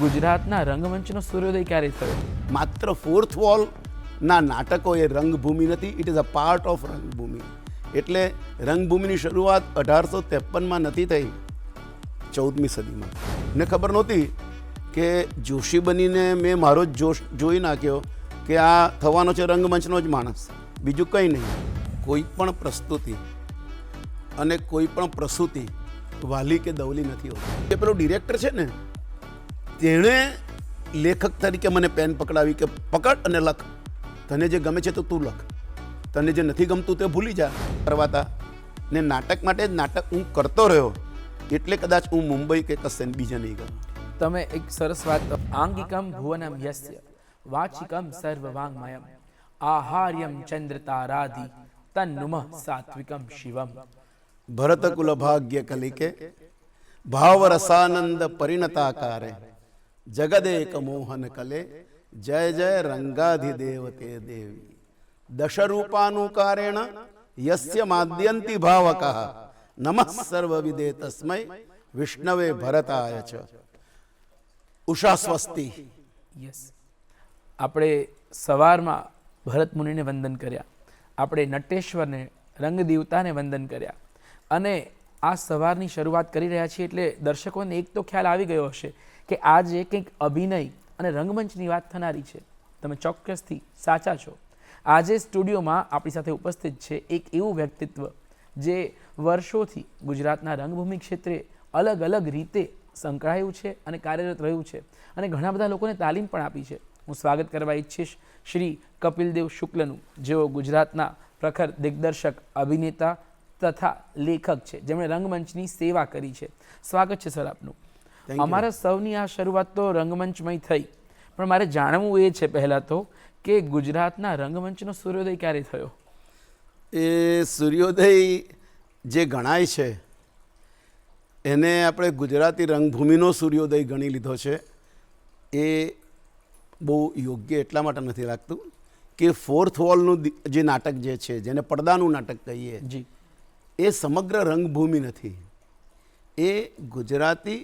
ગુજરાતના રંગમંચનો સૂર્યોદય ક્યારે થયો? માત્ર ફોર્થ વોલના નાટકો એ રંગભૂમિ નથી, it is a part of રંગભૂમિ. એટલે રંગભૂમિની શરૂઆત 1853માં નથી થઈ, 14મી સદીમાં. મને ખબર નહોતી કે જોશી બનીને મેં મારો જ જોશ જોઈ નાખ્યો કે આ થવાનો છે રંગમંચનો જ માણસ, બીજું કંઈ નહીં. કોઈ પણ પ્રસ્તુતિ અને કોઈ પણ પ્રસૂતિ વાલી કે દવલી નથી હોતી. એ પેલો ડિરેક્ટર છે ને, તેણે લેખક તરીકે મને પેન પકડાવી કે પકડ અને લખ, તને જે ગમે છે તો તું લખ, તને જે નથી ગમતું તે ભૂલી જા. કરવાતા ને નાટક માટે જ નાટક હું કરતો રહ્યો, એટલે કદાચ હું મુંબઈ કે કશે બીજે નહીં ગયો. તમે એક સરસ વાત, આંગિકમ ભુવનમ યસ્ય વાચિકમ સર્વવાંગમયમ આહાર્યમ ચંદ્રતારાધિ તન્નુમઃ સાત્વિકમ શિવમ. ભરતકુલ ભાગ્ય કલિકે ભાવ રસાનંદ પરિણતાકારે જગદેક મોહન કલે જય જય રંગાધિદેવ તે દેવી. દશરૂપાનુકારેણ યસ્ય માદ્યંતિ ભાવકઃ નમઃ સર્વવિદે તસ્મૈ વિષ્ણવે ભરતાય ચ. ઉષા સ્વસ્તિ. યસ, આપણે સવારમાં ભરત મુનિને વંદન કર્યા, આપણે નટેશ્વરને રંગદેવતાને વંદન કર્યા, અને આ સવારની શરૂઆત કરી રહ્યા છીએ એટલે દર્શકોને એક તો ખ્યાલ આવી ગયો હશે કે આજે કંઈક અભિનય અને રંગમંચની વાત થનારી છે. તમે ચોક્કસથી સાચા છો. આજે સ્ટુડિયોમાં આપણી સાથે ઉપસ્થિત છે એક એવું વ્યક્તિત્વ જે વર્ષોથી ગુજરાતના રંગભૂમિ ક્ષેત્રે અલગ અલગ રીતે સંકળાયું છે અને કાર્યરત રહ્યું છે, અને ઘણા બધા લોકોને તાલીમ પણ આપી છે. હું સ્વાગત કરવા ઈચ્છીશ શ્રી કપિલદેવ શુક્લનું, જેઓ ગુજરાતના પ્રખર દિગ્દર્શક, અભિનેતા તથા લેખક છે, જેમણે રંગમંચની સેવા કરી છે. સ્વાગત છે સર આપનું. અમારા સૌની આ શરૂઆત તો રંગમંચમય થઈ, પણ મારે જાણવું એ છે પહેલાં તો કે ગુજરાતના રંગમંચનો સૂર્યોદય ક્યારે થયો? એ સૂર્યોદય જે ગણાય છે એને આપણે ગુજરાતી રંગભૂમિનો સૂર્યોદય ગણી લીધો છે. એ બહુ યોગ્ય એટલા માટે નથી લાગતું કે ફોર્થ વોલનું જે નાટક જે છે, જેને પડદાનું નાટક કહીએ, જી, એ સમગ્ર રંગભૂમિ નથી. એ ગુજરાતી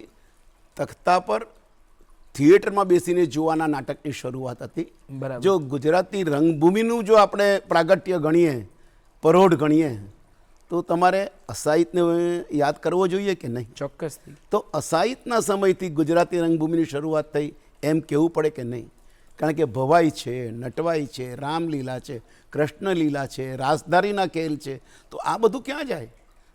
તખ્તા પર થિયેટરમાં બેસીને જોવાના નાટકની શરૂઆત હતી. બરાબર. જો ગુજરાતી રંગભૂમિનું જો આપણે પ્રાગટ્ય ગણીએ, પરોઢ ગણીએ, તો તમારે અસાહિતને યાદ કરવો જોઈએ કે નહીં? ચોક્કસથી. તો અસાહિતના સમયથી ગુજરાતી રંગભૂમિની શરૂઆત થઈ એમ કહેવું પડે કે નહીં? કારણ કે ભવાઈ છે, નટવાઈ છે, રામલીલા છે, કૃષ્ણલીલા છે, રાસધારીના ખેલ છે, તો આ બધું ક્યાં જાય?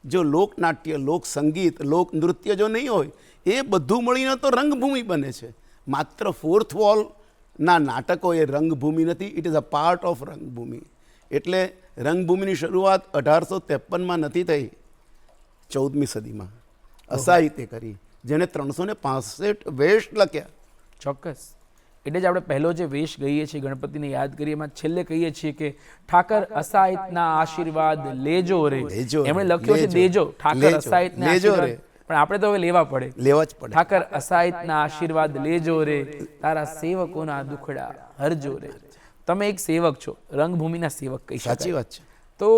જો લોકનાટ્ય, લોક સંગીત, લોક નૃત્ય જો નહીં હોય, એ બધું મળીને તો રંગભૂમિ બને છે. માત્ર ફોર્થ વોલના નાટકો એ રંગભૂમિ નથી, it is a part of રંગભૂમિ. એટલે રંગભૂમિની શરૂઆત 1853માં નથી થઈ, 14મી સદીમાં અસાહિત્ય કરી, જેને 365 વેશ લખ્યા. ચોક્કસ. એટલે જ આપણે પહેલો જે વેશ ગઈએ છીએ, ગણપતિને યાદ કરીએ, એમાં છેલ્લે કહીએ છીએ કે ઠાકર અસાહિતના આશીર્વાદ લેજો રે. એમણે લખ્યો છે દેજો, ઠાકર અસાહિતના આશીર્વાદ, પણ આપણે તો હવે લેવા પડે, લેવા જ પડે. ઠાકર અસાહિતના આશીર્વાદ લેજો રે, તારા સેવકોના દુખડા હરજો રે. તમે એક સેવક છો, રંગભૂમિના સેવક કહી શકાય. સાચી વાત છે. તો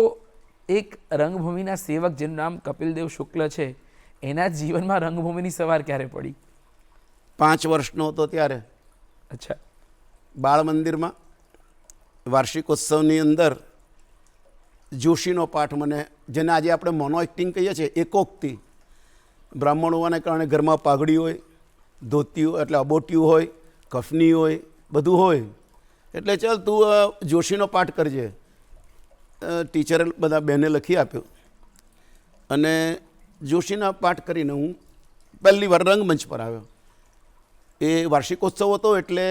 એક રંગભૂમિના સેવક જેનું નામ કપિલદેવ શુક્લ છે, એના જીવનમાં રંગભૂમિની સવાર ક્યારે પડી? 5 વર્ષનો હતો ત્યારે. અચ્છા. બાળ મંદિરમાં વાર્ષિકોત્સવની અંદર જોશીનો પાઠ, મને જેને આજે આપણે મોનો એક્ટિંગ કહીએ છીએ, એકોક્તિ. બ્રાહ્મણ હોવાને કારણે ઘરમાં પાઘડી હોય, ધોતી હોય, એટલે અબોટિયું હોય, કફની હોય, બધું હોય. એટલે ચાલ તું જોશીનો પાઠ કરજે. ટીચરે બધા બહેને લખી આપ્યો, અને જોશીના પાઠ કરીને હું પહેલી વાર રંગમંચ પર આવ્યો. એ વાર્ષિકોત્સવ હતો એટલે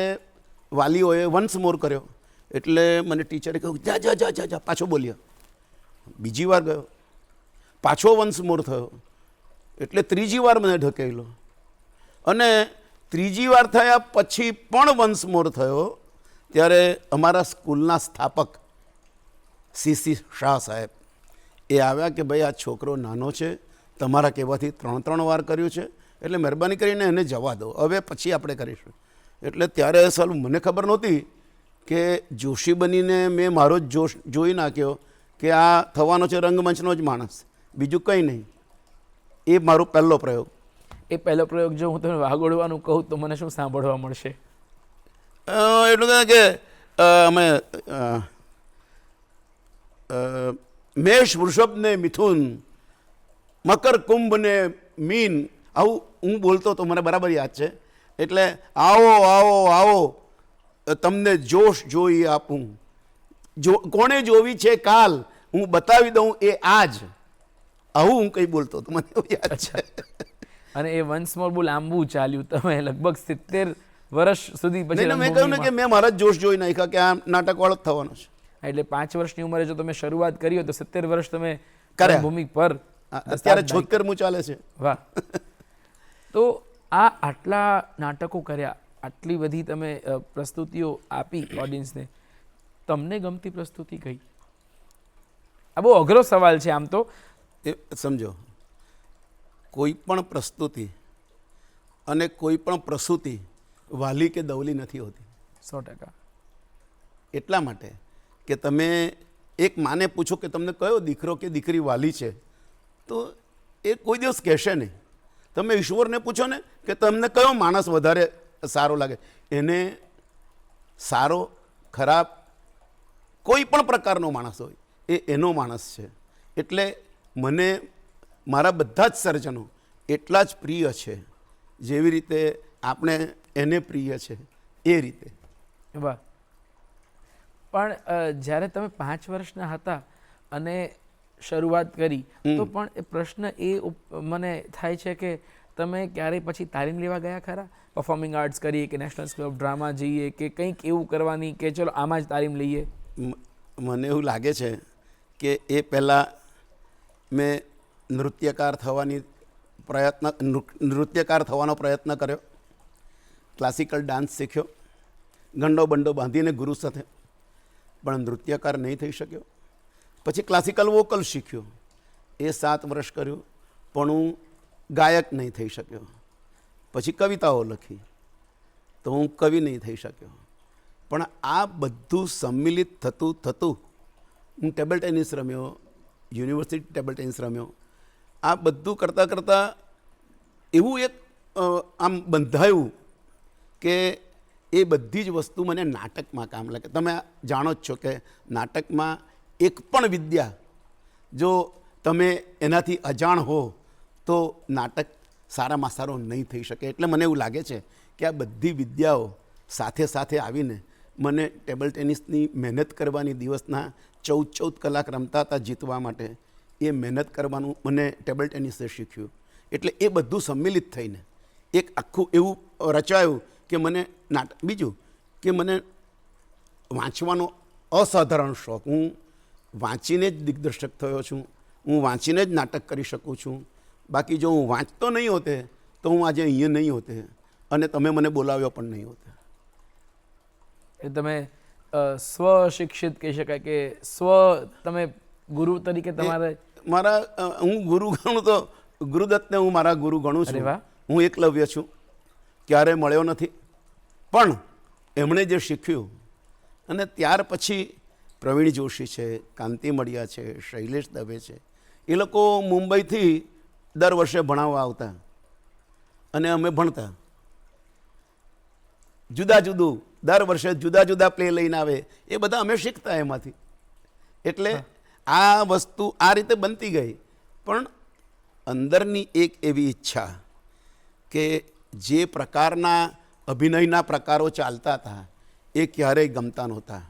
વાલીઓએ વન્સ મોર કર્યો, એટલે મને ટીચરે કહ્યું જા જા જા જા જા, પાછો બોલ્યો. બીજી વાર ગયો, પાછો વન્સ મોર થયો, એટલે ત્રીજી વાર મને ઢકેલો, અને ત્રીજી વાર થયા પછી પણ વન્સ મોર થયો. ત્યારે અમારા સ્કૂલના સ્થાપક સીસી શાહ સાહેબ એ આવ્યા કે ભાઈ આ છોકરો નાનો છે, તમારા કહેવાથી 3 વાર કર્યું છે, એટલે મહેરબાની કરીને એને જવા દો, હવે પછી આપણે કરીશું. એટલે ત્યારે સાલું મને ખબર નહોતી કે જોશી બનીને મેં મારો જ જોશ જોઈ નાખ્યો કે આ થવાનો છે રંગમંચનો જ માણસ, બીજું કંઈ નહીં. એ મારો પહેલો પ્રયોગ. એ પહેલો પ્રયોગ જો હું તમને વાગોડવાનું કહું તો મને શું સાંભળવા મળશે? એટલું કે અમે મેષ વૃષભ ને મિથુન, મકર કુંભ ને મીન, આવું હું બોલતો તો મને બરાબર યાદ છે. એટલે આવો આવો આવો તમને જોશ જોઈ આપું, કોણે જોવી છે કાલ હું બતાવી દઉં એ આજ, આવું હું કંઈ બોલતો તો મને એવું યાદ છે. અને એ વન્સ મોર બહુ લાંબુ ચાલ્યું, તમે લગભગ 70 વર્ષ સુધી પછી નહીં, મેં કહ્યું ને કે મેં મારા જ જોશ જોઈ નાખ્યા કે આ નાટક વાળો જ થવાનો છે. એટલે 5 વર્ષની ઉંમરે જો તમે શરૂઆત કરી હોય તો 70 વર્ષ તમે કર્યા. ભૂમિ પર અત્યારે 76મું ચાલે છે. વાહ! તો આ આટલા નાટકો કર્યા, આટલી બધી તમે પ્રસ્તુતિઓ આપી ઓડિયન્સને, તમને ગમતી પ્રસ્તુતિ કઈ? આ બહુ અઘરો સવાલ છે આમ તો. એ સમજો, કોઈ પણ પ્રસ્તુતિ અને કોઈ પણ પ્રસૂતિ વાલી કે દવલી નથી હોતી. 100%. એટલા માટે કે તમે એક માને પૂછો કે તમને કયો દીકરો કે દીકરી વાલી છે, તો એ કોઈ દિવસ કહેશે નહીં. તમે ઈશ્વરને પૂછો ને કે તમને કયો માણસ વધારે સારો લાગે, એને સારો ખરાબ કોઈ પણ પ્રકારનો માણસ હોય એ એનો માણસ છે. એટલે મને મારા બધા જ સર્જનો એટલા જ પ્રિય છે જેવી રીતે આપણે એને પ્રિય છે એ રીતે. વાહ! પણ જ્યારે તમે 5 વર્ષના હતા અને શરૂઆત કરી તો પણ એ પ્રશ્ન એ મને થાય છે કે તમે ક્યારેય પછી તાલીમ લેવા ગયા ખરા? પરફોર્મિંગ આર્ટ્સ કરીએ કે નેશનલ સ્કૂલ ઓફ ડ્રામા જઈએ કે કંઈક એવું કરવાની કે ચલો આમાં જ તાલીમ લઈએ? મને એવું લાગે છે કે એ પહેલાં મેં નૃત્યકાર થવાનો પ્રયત્ન કર્યો, ક્લાસિકલ ડાન્સ શીખ્યો, ગંડો બંડો બાંધીને ગુરુ સાથે, પણ નૃત્યકાર નહીં થઈ શક્યો. પછી ક્લાસિકલ વોકલ શીખ્યો, એ 7 વર્ષ કર્યું, પણ હું ગાયક નહીં થઈ શક્યો. પછી કવિતાઓ લખી તો હું કવિ નહીં થઈ શક્યો. પણ આ બધું સંમિલિત થતું થતું હું ટેબલ ટેનિસ રમ્યો, યુનિવર્સિટી ટેબલ ટેનિસ રમ્યો. આ બધું કરતાં કરતાં એવું એક આમ બંધાયું કે એ બધી જ વસ્તુ મને નાટકમાં કામ લાગે. તમે જાણો જ છો કે નાટકમાં એક પણ વિદ્યા જો તમે એનાથી અજાણ હો તો નાટક સારામાં સારો નહીં થઈ શકે. એટલે મને એવું લાગે છે કે આ બધી વિદ્યાઓ સાથે સાથે આવીને મને ટેબલ ટેનિસની મહેનત કરવાની, દિવસના 14 કલાક રમતા હતા જીતવા માટે, એ મહેનત કરવાનું મને ટેબલ ટેનિસે શીખ્યું. એટલે એ બધું સંમિલિત થઈને એક આખું એવું રચાયું કે મને બીજું કે મને વાંચવાનો અસાધારણ શોખ. હું વાંચીને જ દિગ્દર્શક થયો છું, હું વાંચીને જ નાટક કરી શકું છું. બાકી જો હું વાંચતો નહીં હોતે તો હું આજે અહીંયા નહીં હોતે અને તમે મને બોલાવ્યો પણ નહીં હોતે. એ તમે સ્વ શિક્ષિત કહી શકાય કે તમે ગુરુ તરીકે તમારે હું ગુરુ ગણું તો ગુરુદત્તને હું મારા ગુરુ ગણું છું. હું એકલવ્ય છું, ક્યારે મળ્યો નથી, પણ એમણે જે શીખ્યું. અને ત્યાર પછી પ્રવીણ જોશી છે, કાંતિ મળિયા છે, શૈલેષ દવે છે, એ લોકો મુંબઈથી દર વર્ષે ભણાવવા આવતા અને અમે ભણતા. દર વર્ષે જુદા જુદા પ્લે લઈને આવે, એ બધા અમે શીખતા એમાંથી. એટલે આ વસ્તુ આ રીતે બનતી ગઈ. પણ અંદરની એક એવી ઈચ્છા કે જે પ્રકારના અભિનયના પ્રકારો ચાલતા હતા એ ક્યારેય ગમતા નહોતા.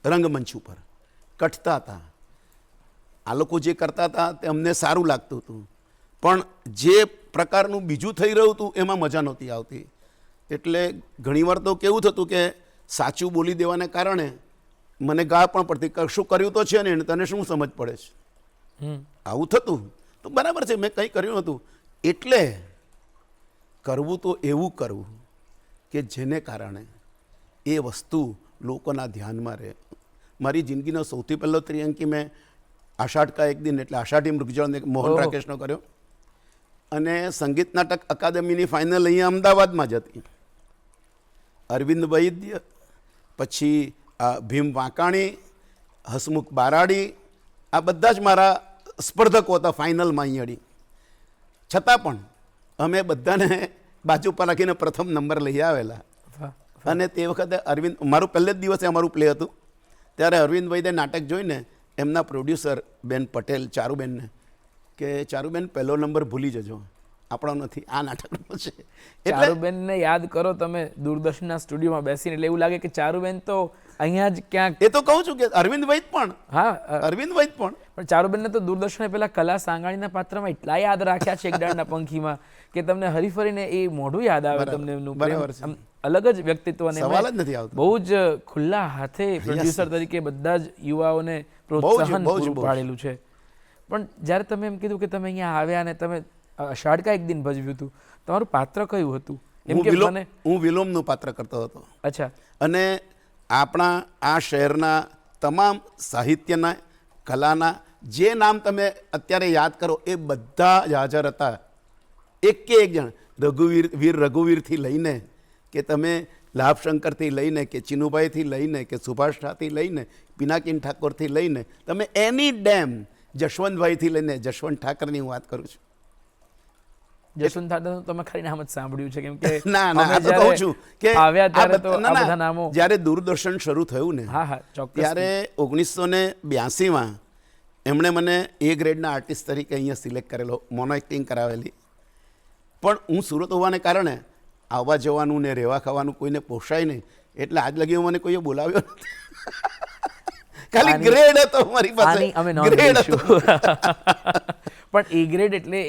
રંગમંચ ઉપર કઠતા હતા. આ લોકો જે કરતા હતા તે અમને સારું લાગતું હતું, પણ જે પ્રકારનું બીજું થઈ રહ્યું હતું એમાં મજા નહોતી આવતી. એટલે ઘણીવાર તો કેવું થતું કે સાચું બોલી દેવાને કારણે મને ગા પણ પડતી, કશું કર્યું તો છે ને તને શું સમજ પડે છે, આવું થતું. તો બરાબર છે, મેં કંઈ કર્યું નહોતું. એટલે કરવું તો એવું કરવું કે જેને કારણે એ વસ્તુ લોકોના ધ્યાનમાં રહે. મારી જિંદગીનો સૌથી પહેલો ત્રિઅંકી મેં આષાઢ કા એક દિન એટલે આષાઢી મૃગજળ મોહન રાકેશનો કર્યો. અને સંગીત નાટક અકાદમીની ફાઇનલ અહીંયા અમદાવાદમાં જ હતી. અરવિંદ વૈદ્ય, પછી ભીમ વાંકાણી, હસમુખ બારાડી, આ બધા જ મારા સ્પર્ધકો હતા ફાઇનલમાં અહીંયાડી. છતાં પણ અમે બધાને બાજુ પર રાખીને પ્રથમ નંબર લઈ આવેલા. વાહ. અને તે વખતે અરવિંદ, મારું પહેલે જ દિવસે અમારું પ્લે હતું, ત્યારે અરવિંદભાઈ નાટક જોઈને એમના પ્રોડ્યુસર બેન પટેલ ચારુબેનને કે ચારુબેન પહેલો નંબર ભૂલી જજો, આપણો નથી, આ નાટકનો છે. એટલે ચારુબેનને યાદ કરો તમે દૂરદર્શનના સ્ટુડિયોમાં બેસીને, એટલે એવું લાગે કે ચારુબેન તો અહીંયા જ ક્યાંક. એ તો કહું છું કે અરવિંદભાઈ જ પણ, હા, અરવિંદભાઈ જ પણ ચારુબેનને તો દૂરદર્શને પેલા કલા સાંગાણીના પાત્રમાં એટલા યાદ રાખ્યા છે એકડાળના પંખીમાં કે તમને હરીફરીને એ મોઢું યાદ આવે તમને એમનું. બરાબર છે. આમ અલગ જ વ્યક્તિત્વ, અને સવાલ જ નથી આવતો. બહુ જ ખુલ્લા હાથે પ્રોડ્યુસર તરીકે બધા જ યુવાઓને પ્રોત્સાહન પૂરું પાડેલું છે. પણ જ્યારે તમે એમ કીધું કે તમે અહીંયા આવ્યા અને તમે અષાઢકા એક દિન ભજવ્યું હતું, તમારું પાત્ર કયું હતું? એમ કે મને હું વિલોમનું પાત્ર કરતો હતો. અચ્છા. અને આપણા આ શહેરના તમામ સાહિત્યના, કલાના જે નામ તમે અત્યારે યાદ કરો એ બધા જ હાજર હતા. એક કે એક જણ, વીર રઘુવીરથી લઈને કે તમે લાભશંકરથી લઈને કે ચિનુભાઈથી લઈને કે સુભાષ ઠાથી લઈને પિનાકીન ઠાકોરથી લઈને તમે એની ડેમ જશવંતભાઈથી લઈને જશવંત ઠાકરની હું વાત કરું છું. જસવંત ઠાકર તમે ખાલી નામ જ સાંભળ્યું છે, કેમ કે ના અમે આ તો કહું છું કે આવ્યા ત્યારે તો આ બધા નામો. જ્યારે દૂરદર્શન શરૂ થયું ને, હા હા, ચોક્કસ. ત્યારે 1982માં એમણે મને એ ગ્રેડના આર્ટિસ્ટ તરીકે અહીંયા સિલેક્ટ કરેલો, મોનો એક્ટિંગ કરાવેલી. પણ હું સુરત હોવાને કારણે આવવા જવાનું ને રહેવા ખાવાનું કોઈને પોસાય નહીં, એટલે આજ લગી મને કોઈએ બોલાવ્યો નથી. ખાલી ગ્રેડ હતો મારી પાસે, અમે નોંધ ગ્રેડ લઈશું. હતો. પણ એ ગ્રેડ એટલે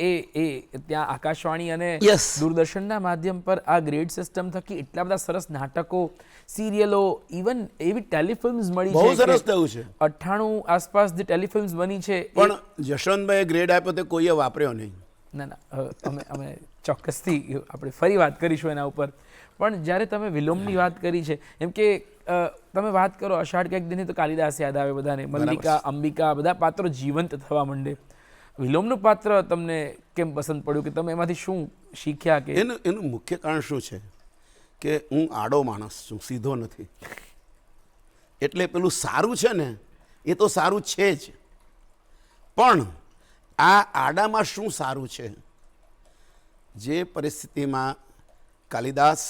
એ ત્યાં આકાશવાણી અને Yes. દૂરદર્શનના માધ્યમ પર આ ગ્રેડ સિસ્ટમ થકી એટલા બધા સરસ નાટકો, સિરિયલો, ઇવન એવી ટેલિફિલ્મ્સ મળી બહુ છે સરસ કે થયું છે. 98 આસપાસ જે ટેલિફિલ્મ્સ બની છે એ- પણ જશવંતભાઈએ ગ્રેડ આપ્યો તે કોઈએ વાપર્યો નહીં. ના ના, અમે ચોક્કસથી આપણે ફરી વાત કરીશું એના ઉપર. પણ જ્યારે તમે વિલોમની વાત કરી છે, એમ કે તમે વાત કરો અષાઢ કંઈક દિને તો કાલિદાસ યાદ આવે બધાને, મલ્લિકા, અંબિકા, બધા પાત્રો જીવંત થવા માંડે. વિલોમનું પાત્ર તમને કેમ પસંદ પડ્યું, કે તમે એમાંથી શું શીખ્યા? કે એનું મુખ્ય કારણ શું છે કે હું આડો માણસ છું, સીધો નથી. એટલે પેલું સારું છે ને એ તો સારું છે જ, પણ આ આડામાં શું સારું છે? જે પરિસ્થિતિમાં કાલિદાસ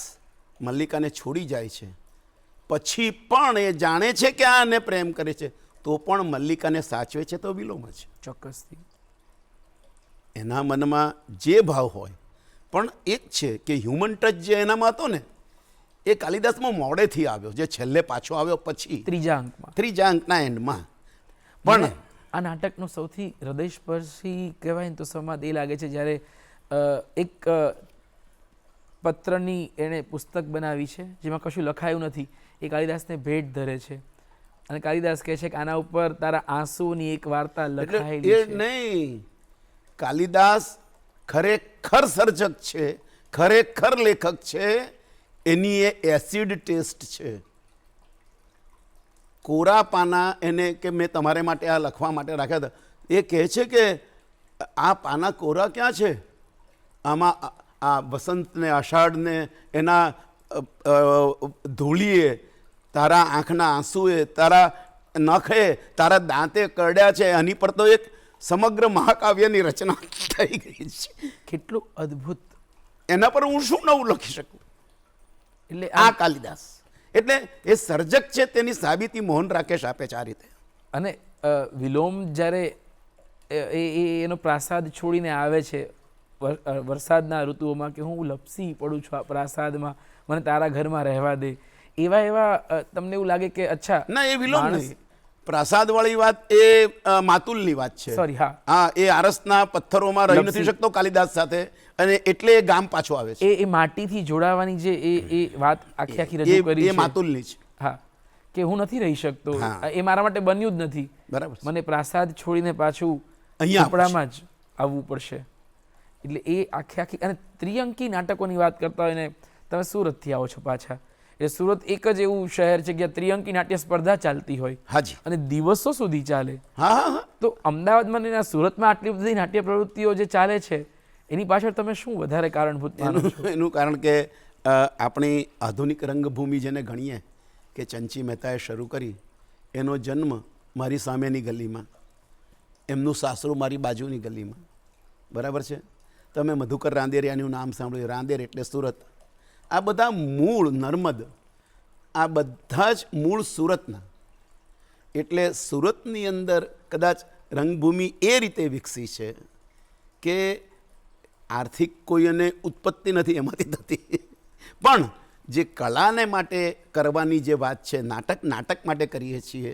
મલ્લિકાને છોડી જાય છે, પછી પણ એ જાણે છે કે આને પ્રેમ કરે છે, તો પણ મલ્લિકાને સાચવે છે, તો વિલોમ જ. ચોક્કસથી એના મનમાં જે ભાવ હોય, પણ એક છે કે હ્યુમન ટચ જે એનામાં હતો ને, એ કાલિદાસમાં મોડેથી આવ્યો, જે છેલ્લે પાછો આવ્યો પછી ત્રીજા અંકના એન્ડમાં. પણ આ નાટકનો સૌથી હૃદયસ્પર્શી કહેવાય ને તો સંવાદ એ લાગે છે જ્યારે એક પત્રની એણે પુસ્તક બનાવી છે જેમાં કશું લખાયું નથી, એ કાલિદાસને ભેટ ધરે છે અને કાલિદાસ કહે છે કે આના ઉપર તારા આંસુની એક વાર્તા લખાયેલી એ છે. નહીં, કાલિદાસ ખરેખર સર્જક છે, ખરેખર લેખક છે. એની એ એસિડ ટેસ્ટ છે. કોરા પાના એને કે મેં તમારે માટે આ લખવા માટે રાખ્યા હતા, એ કહે છે કે આ પાના કોરા ક્યાં છે? આમાં આ વસંતને, આષાઢને, એના ધૂળીએ, તારા આંખના આંસુએ, તારા નખે, તારા દાંતે કરડ્યા છે. આની પર તો એક સમગ્ર મહાકાવ્યની રચના થઈ ગઈ છે. કેટલું અદ્ભુત! એના પર હું શું નવું લખી શકું? એટલે આ કાલિદાસ એટલે એ સર્જક છે, તેની સાબિતી મોહન રાકેશ આપે છે આ રીતે. અને વિલોમ જ્યારે એનો પ્રાસાદ છોડીને આવે છે વરસાદના ઋતુઓમાં કે હું લપસી પડું છું આ પ્રાસાદમાં, મને તારા ઘરમાં રહેવા દે, એવા તમને એવું લાગે કે અચ્છા ના, એ વિલોમ નહીં. પ્રાસાદ વાળી વાત એ માતુલની વાત છે. સોરી, હા હા, એ આરસના પથ્થરોમાં રહી નથી શકતો કાલિદાસ સાથે, અને એટલે એ ગામ પાછો આવે છે. એ માટીથી જોડાવાની જે એ વાત આખી રજૂ કરી એ માતુલની છે. હા, કે હું નથી રહી શકતો, હા. એ મારા માટે બન્યું જ નથી, બરાબર છે. મને પ્રાસાદ છોડીને પાછું અહીંયા ઝૂંપડામાં જ આવવું પડશે. એટલે એ આખી અને ત્રિઅંકી નાટકોની વાત કરતા હોય ને તમે સુરતથી આવો છો પાછા, એટલે સુરત એક જ એવું શહેર છે કે ત્રિઅંકી નાટ્ય સ્પર્ધા ચાલતી હોય. હાજી. અને દિવસો સુધી ચાલે. હા હા હા. તો અમદાવાદમાં ને સુરતમાં આટલી બધી નાટ્ય પ્રવૃત્તિઓ જે ચાલે છે એની પાછળ તમે શું વધારે કારણભૂત માનો છો? એનું કારણ કે આપણી આધુનિક રંગભૂમિ જેને ગણીએ કે ચંચી મહેતાએ શરૂ કરી, એનો જન્મ મારી સામેની ગલીમાં, એમનું સાસરું મારી બાજુની ગલીમાં, બરાબર છે. તમે મધુકર રાંદેરિયાનું નામ સાંભળ્યું, રાંદેર એટલે સુરત. આ બધા મૂળ નર્મદ, આ બધા જ મૂળ સુરતના. એટલે સુરતની અંદર કદાચ રંગભૂમિ એ રીતે વિકસી છે કે આર્થિક કોઈ એને ઉત્પત્તિ નથી એમાંથી થતી, પણ જે કલાને માટે કરવાની જે વાત છે, નાટક માટે કરીએ છીએ,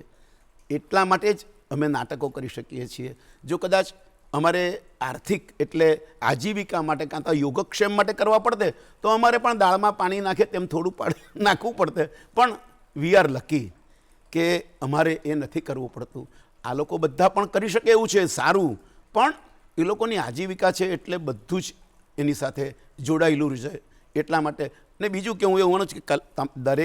એટલા માટે જ અમે નાટકો કરી શકીએ છીએ. જો કદાચ અમારે આર્થિક એટલે આજીવિકા માટે કાં તો યોગક્ષેમ માટે કરવા પડતે તો અમારે પણ દાળમાં પાણી નાખે તેમ થોડું નાખવું પડતે, પણ વી આર લકી કે અમારે એ નથી કરવું પડતું. આ લોકો બધા પણ કરી શકે એવું છે, સારું, પણ એ લોકોની આજીવિકા છે એટલે બધું જ એની સાથે જોડાયેલું છે. એટલા માટે ને બીજું કે હું એવું માનું છું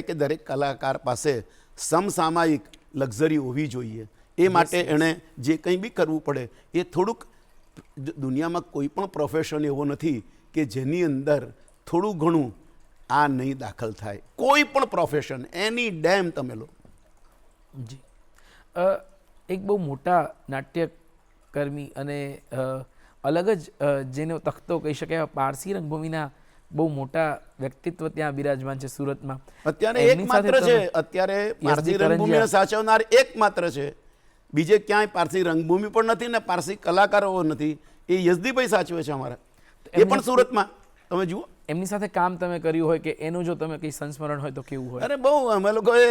કે દરેક કલાકાર પાસે સમસામાયિક લક્ઝરી હોવી જોઈએ. એ માટે એણે જે કંઈ બી કરવું પડે એ થોડુંક, દુનિયામાં કોઈ પણ પ્રોફેશન એવો નથી કે જેની અંદર થોડું ઘણું આ નહીં દાખલ થાય. કોઈ પણ પ્રોફેશન, એની ડેમ તમે લો. જી, એક બહુ મોટા નાટ્યકર્મી અને અલગ જ જેનો તખતો કહી શકાય પારસી રંગભૂમિના બહુ મોટા વ્યક્તિત્વ ત્યાં બિરાજમાન છે સુરતમાં. અત્યારે એકમાત્ર છે, અત્યારે પારસી રંગભૂમિને સાચવનાર એકમાત્ર છે. બીજે ક્યાંય પારસી રંગભૂમિ પણ નથી ને પારસી કલાકારો નથી. એ યઝદીભાઈ સાચવે છે અમારા, એ પણ સુરતમાં. તમે જુઓ, એમની સાથે કામ તમે કર્યું હોય કે એનું જો તમે કંઈ સંસ્મરણ હોય તો કેવું હોય? અરે બહુ, અમે લોકોએ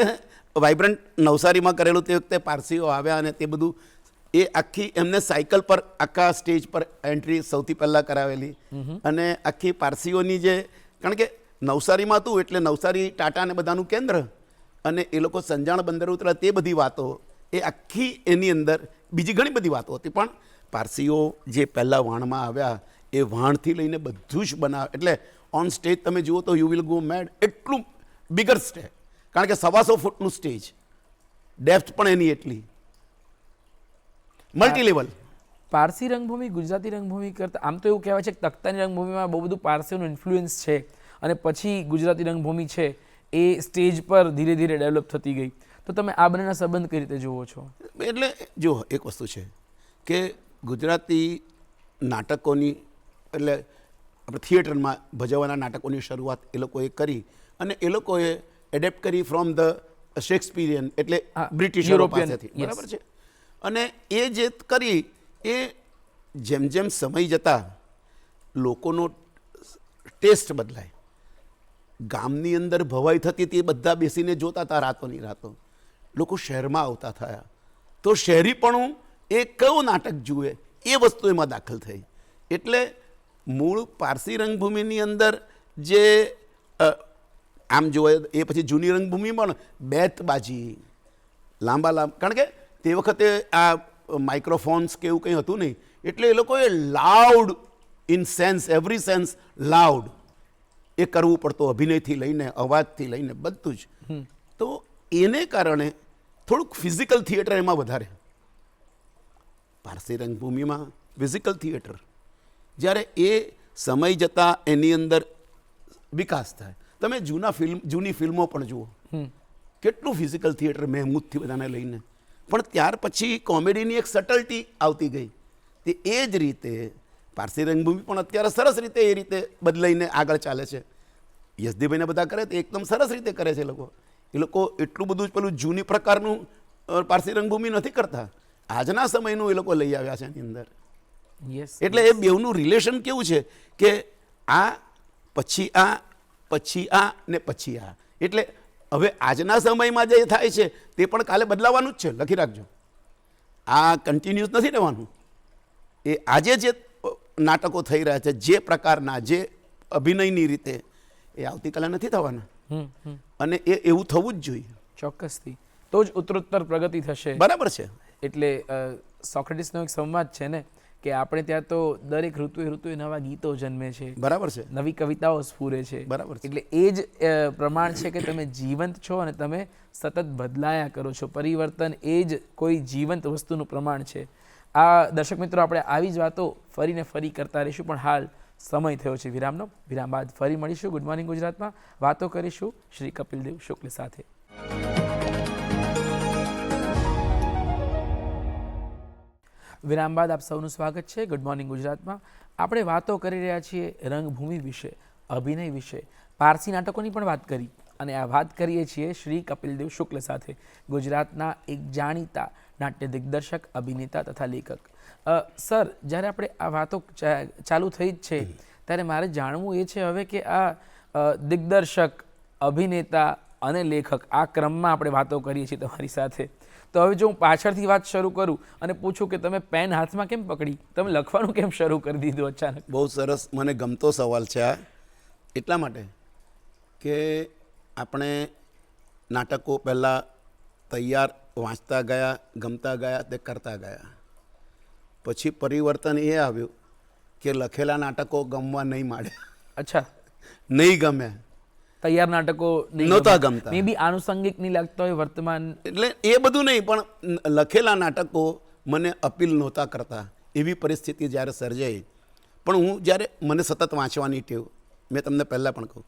વાઇબ્રન્ટ નવસારીમાં કરેલું તે વખતે પારસીઓ આવ્યા અને તે બધું, એ આખી એમને સાયકલ પર આખા સ્ટેજ પર એન્ટ્રી સૌથી પહેલાં કરાવેલી. અને આખી પારસીઓની જે, કારણ કે નવસારીમાં હતું એટલે નવસારી ટાટા ને બધાનું કેન્દ્ર, અને એ લોકો સંજાણ બંદર ઉતરા, તે બધી વાતો એ આખી એની અંદર બીજી ઘણી બધી વાતો હતી. પણ પારસીઓ જે પહેલાં વાણમાં આવ્યા એ વાણથી લઈને બધું જ બનાવે. એટલે ઓન સ્ટેજ તમે જુઓ તો યુ વિલ ગો મેડ. એટલું બિગર સ્ટેજ, કારણ કે 125 ફૂટનું સ્ટેજ, ડેપ્થ પણ એની એટલી, મલ્ટી લેવલ. પારસી રંગભૂમિ ગુજરાતી રંગભૂમિ કરતાં, આમ તો એવું કહેવાય છે કે તખ્તાની રંગભૂમિમાં બહુ બધું પારસીઓનું ઇન્ફ્લુઅન્સ છે અને પછી ગુજરાતી રંગભૂમિ છે એ સ્ટેજ પર ધીરે ધીરે ડેવલપ થતી ગઈ. તો તમે આ બંનેના સંબંધ કઈ રીતે જુઓ છો? એટલે જો એક વસ્તુ છે કે ગુજરાતી નાટકોની, એટલે આપણે થિયેટરમાં ભજવવાના નાટકોની શરૂઆત એ લોકોએ કરી, અને એ લોકોએ એડેપ્ટ કરી ફ્રોમ ધ શેક્સપિયરિયન, એટલે બ્રિટિશ પાસેથી, બરાબર છે. અને એ જે કરી એ જેમ જેમ સમય જતાં લોકોનો ટેસ્ટ બદલાય. ગામની અંદર ભવાઈ થતી હતી, બધા બેસીને જોતા હતા રાતોની રાતો. લોકો શહેરમાં આવતા થયા તો શહેરીપણું એ કયું નાટક જુએ એ વસ્તુ એમાં દાખલ થઈ. એટલે મૂળ પારસી રંગભૂમિની અંદર જે આમ જોવે એ પછી જૂની રંગભૂમિ પણ બેતબાજી, લાંબા, કારણ કે તે વખતે આ માઇક્રોફોન્સ કે એવું કંઈ હતું નહીં, એટલે એ લોકોએ loud, in sense, every sense loud એ કરવું પડતું, અભિનયથી લઈને અવાજથી લઈને બધું જ. તો એને કારણે થોડુંક ફિઝિકલ થિયેટર એમાં વધારે. પારસી રંગભૂમિમાં ફિઝિકલ થિયેટર, જ્યારે એ સમય જતાં એની અંદર વિકાસ થાય. તમે જૂની ફિલ્મો પણ જુઓ, કેટલું ફિઝિકલ થિયેટર, મહેમૂદથી બધાને લઈને. પણ ત્યાર પછી કોમેડીની એક સટલટી આવતી ગઈ. તે એ જ રીતે પારસી રંગભૂમિ પણ અત્યારે સરસ રીતે એ રીતે બદલાઈને આગળ ચાલે છે. યશદીભાઈને બધા કરે તો એકદમ સરસ રીતે કરે છે. એ લોકો એટલું બધું જ પેલું જૂની પ્રકારનું પારસી રંગભૂમિ નથી કરતા, આજના સમયનું એ લોકો લઈ આવ્યા છે એની અંદર. એટલે એ બેવનું રિલેશન કેવું છે કે આ પછી આ, પછી આ ને પછી આ. એટલે હવે આજના સમયમાં જે થાય છે તે પણ કાલે બદલાવાનું જ છે, લખી રાખજો. આ કન્ટિન્યુઅસ નથી રહેવાનું. એ આજે જે નાટકો થઈ રહ્યા છે, જે પ્રકારના, જે અભિનયની રીતે, એ આવતીકાલે નથી થવાના. અને એ એવું થવું જ જોઈએ. ચોક્કસથી, તો જ ઉત્તરોત્તર પ્રગતિ થશે. બરાબર છે. એટલે સોક્રેટિસનો એક સંવાદ છે ને કે આપણે ત્યાં તો દરેક ઋતુએ નવા ગીતો જન્મે છે. બરાબર છે. નવી કવિતાઓ સ્ફુરે છે. બરાબર છે. એટલે એ જ પ્રમાણ છે કે તમે જીવંત છો અને તમે સતત બદલાયા કરો છો. પરિવર્તન એ જ કોઈ જીવંત વસ્તુનું પ્રમાણ છે. આ દર્શક મિત્રો, આપણે આવી જ વાતો ફરીને ફરી કરતા રહીશું, પણ હાલ સમય થયો છે વિરામનો. વિરામ બાદ ફરી મળીશું ગુડ મોર્નિંગ ગુજરાતમાં. વાતો કરીશું શ્રી કપિલદેવ શુક્લ સાથે. વિરામ બાદ આપ સૌનું સ્વાગત છે ગુડ મોર્નિંગ ગુજરાતમાં. આપણે વાતો કરી રહ્યા છીએ રંગભૂમિ વિશે, અભિનય વિશે, પારસી નાટકોની પણ વાત કરી અને આ વાત કરીએ છીએ શ્રી કપિલદેવ શુક્લ સાથે, ગુજરાતના એક જાણીતા નાટ્ય દિગ્દર્શક, અભિનેતા તથા લેખક. સર, જ્યારે આપણે આ વાતો ચાલુ થઈ જ છે ત્યારે મારે જાણવું એ છે હવે કે આ દિગ્દર્શક, અભિનેતા અને લેખક, આ ક્રમમાં આપણે વાતો કરીએ છીએ તમારી સાથે. તો હવે જો હું પાછળથી વાત શરૂ કરું અને પૂછું કે તમે પેન હાથમાં કેમ પકડી, તમે લખવાનું કેમ શરૂ કરી દીધું અચાનક? બહુ સરસ, મને ગમતો સવાલ છે આ. એટલા માટે કે આપણે નાટકો પહેલાં તૈયાર વાંચતા ગયા, ગમતા ગયા, તે કરતા ગયા. પછી પરિવર્તન એ આવ્યું કે લખેલા નાટકો ગમવા નહીં માંડે. અચ્છા, નહીં ગમે, તૈયાર નાટકો નહોતા ગમતા. મે બી આનુષંગિક નહીં લાગતા હોય વર્તમાન. એટલે એ બધું નહીં, પણ લખેલા નાટકો મને અપીલ નહોતા કરતા. એવી પરિસ્થિતિ જ્યારે સર્જાઈ, પણ હું જ્યારે મને સતત વાંચવાની ટેવ, મેં તમને પહેલાં પણ કહું,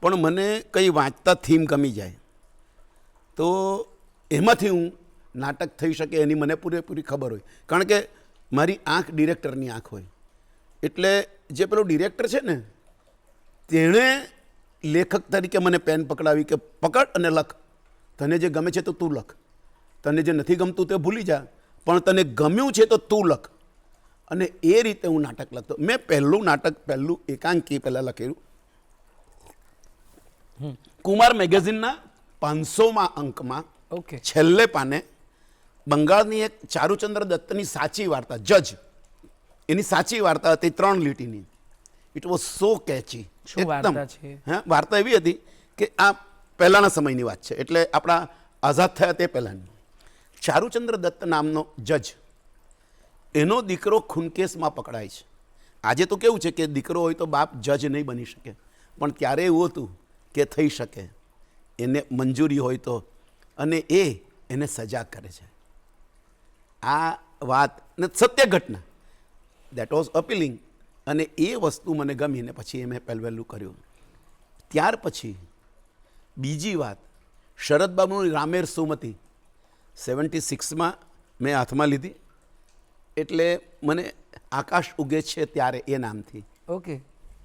પણ મને કંઈ વાંચતા થીમ ગમી જાય તો એમાંથી હું નાટક થઈ શકે એની મને પૂરેપૂરી ખબર હોય. કારણ કે મારી આંખ ડિરેક્ટરની આંખ હોય. એટલે જે પેલો ડિરેક્ટર છે ને, તેણે લેખક તરીકે મને પેન પકડાવી કે પકડ અને લખ. તને જે ગમે છે તો તું લખ, તને જે નથી ગમતું તે ભૂલી જા, પણ તને ગમ્યું છે તો તું લખ. અને એ રીતે હું નાટક લખતો. મેં પહેલું નાટક, પહેલું એકાંકી પહેલાં લખેલું કુમાર મેગેઝિનના 500મા અંકમાં. ઓકે. છેલ્લે પાને બંગાળની એક ચારુચંદ્ર દત્તની સાચી વાર્તા, જજ, એની સાચી વાર્તા હતી 3 લીટીની. It was so કેચી. શું વાર્તા છે? હા, વાર્તા એવી હતી કે આ પહેલાંના સમયની વાત છે, એટલે આપણા આઝાદ થયા તે પહેલાંની. ચારુચંદ્ર દત્ત નામનો જજ, એનો દીકરો ખૂનકેસમાં પકડાય છે. આજે તો કેવું છે કે દીકરો હોય તો બાપ જજ નહીં બની શકે, પણ ત્યારે એવું હતું કે થઈ શકે, એને મંજૂરી હોય તો. અને એને સજા કરે છે. આ વાત ને સત્ય ઘટના, દેટ વોઝ અપીલિંગ. અને એ વસ્તુ મને ગમીને પછી એ મેં પહેલું કર્યું. ત્યાર પછી બીજી વાત, શરદબાબુની રામેર સુમતિ 76માં મેં હાથમાં લીધી. એટલે મને આકાશ ઉગે છે ત્યારે એ નામથી. ઓકે.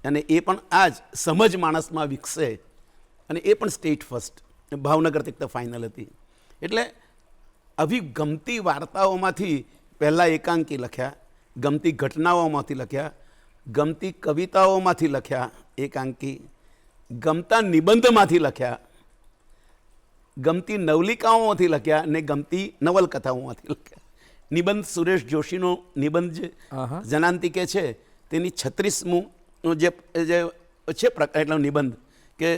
અને એ પણ આ જ સમજ માણસમાં વિકસે, અને એ પણ સ્ટેટ ફર્સ્ટ, ભાવનગર તક ફાઇનલ હતી. એટલે આવી ગમતી વાર્તાઓમાંથી પહેલાં એકાંકી લખ્યા, ગમતી ઘટનાઓમાંથી લખ્યા, ગમતી કવિતાઓમાંથી લખ્યા એકાંકી, ગમતા નિબંધમાંથી લખ્યા, ગમતી નવલિકાઓમાંથી લખ્યા, અને ગમતી નવલકથાઓમાંથી લખ્યા. નિબંધ સુરેશ જોશીનો નિબંધ જે જનાંતિકે છે, તેની 36મું જે છે એટલો નિબંધ કે